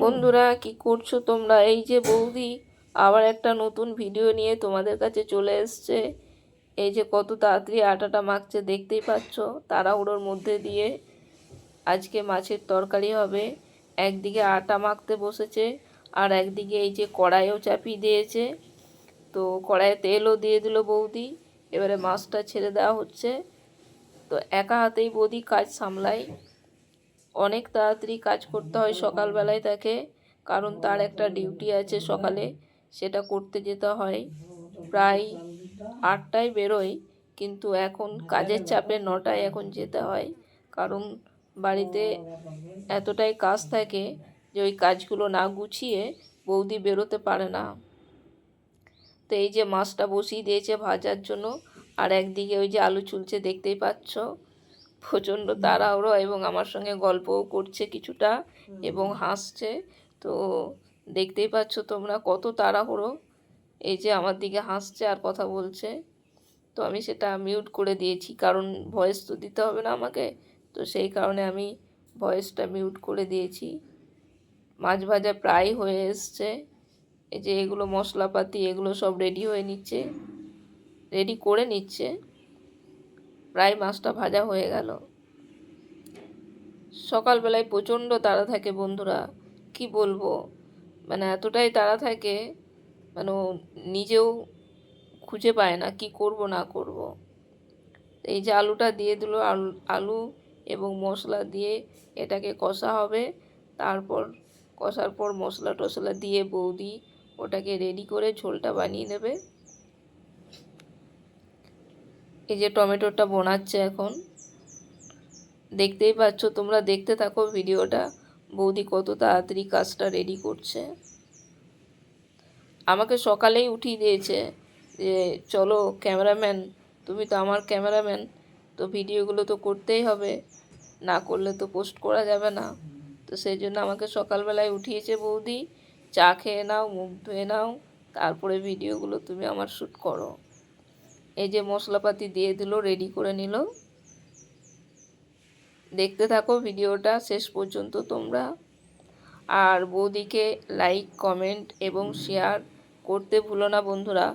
বন্ধুরা কি করছো তোমরা? এই যে বৌদি আবার একটা নতুন ভিডিও নিয়ে তোমাদের কাছে চলে এসছে। এই যে কত তাড়াতাড়ি আটাটা মাখছে দেখতেই পাচ্ছ। তাড়াহুড়োর মধ্যে দিয়ে আজকে মাছের তরকারি হবে। একদিকে আটা মাখতে বসেছে আর একদিকে এই যে কড়াইও চাপিয়ে দিয়েছে। তো কড়াইয়ে তেলও দিয়ে দিল বৌদি। এবারে মাছটা ছেড়ে দেওয়া হচ্ছে। তো একা হাতেই বৌদি কাজ সামলায়। অনেক তাড়াতাড়ি কাজ করতে হয় সকালবেলায় তাকে, কারণ তার একটা ডিউটি আছে সকালে, সেটা করতে যেতে হয়। প্রায় 8টায় বেরোয়, কিন্তু এখন কাজের চাপে 9টায় এখন যেতে হয়, কারণ বাড়িতে এতটাই কাজ থাকে যে ওই কাজগুলো না গুছিয়ে বৌদি বেরোতে পারে না। তো এই যে মাছটা বসিয়ে দিয়েছে ভাজার জন্য, আর একদিকে ওই যে আলু চুলছে দেখতেই পাচ্ছ। প্রচণ্ড তাড়াহুড়ো এবং আমার সঙ্গে গল্পও করছে কিছুটা এবং হাসছে। তো দেখতেই পাচ্ছ তোমরা কত তাড়াহুড়ো। এই যে আমার দিকে হাসছে আর কথা বলছে। তো আমি সেটা মিউট করে দিয়েছি, কারণ ভয়েস তো দিতে হবে না আমাকে, তো সেই কারণে আমি ভয়েসটা মিউট করে দিয়েছি। মাছ ভাজা প্রায় হয়ে এসছে। এই যে এগুলো মশলাপাতি এগুলো সব রেডি হয়ে নিচ্ছে, রেডি করে নিচ্ছে। প্রায় মাছটা ভাজা হয়ে গেল। সকালবেলায় প্রচণ্ড তাড়া থাকে বন্ধুরা, কি বলবো, মানে এতটাই তাড়া থাকে, মানে নিজেও খুঁজে পায় না কি করব না করব। এই যে আলুটা দিয়ে দিল, আলু এবং মশলা দিয়ে এটাকে কষা হবে। তারপর কষার পর মশলা টশলা দিয়ে বৌদি ওটাকে রেডি করে ঝোলটা বানিয়ে নেবে। এই যে টমেটোটা বোনাচ্ছে এখন, দেখতেই পাচ্ছ তোমরা, দেখতে থাকো ভিডিওটা। বৌদি কত তাড়াতাড়ি কাজটা রেডি করছে। আমাকে সকালেই উঠিয়ে দিয়েছে যে চলো ক্যামেরাম্যান, তুমি তো আমার ক্যামেরাম্যান, তো ভিডিওগুলো তো করতেই হবে, না করলে তো পোস্ট করা যাবে না। তো সেই জন্য আমাকে সকালবেলায় উঠিয়েছে বৌদি, চা খেয়ে নাও, মুখ ধুয়ে নাও, তারপরে ভিডিওগুলো তুমি আমার শ্যুট করো। এই যে মশলাপাতি দিয়ে দিল, রেডি করে নিল। দেখতে থাকো ভিডিওটা শেষ পর্যন্ত তোমরা। আর বৌদিকে লাইক, কমেন্ট এবং শেয়ার করতে ভুলো না বন্ধুরা।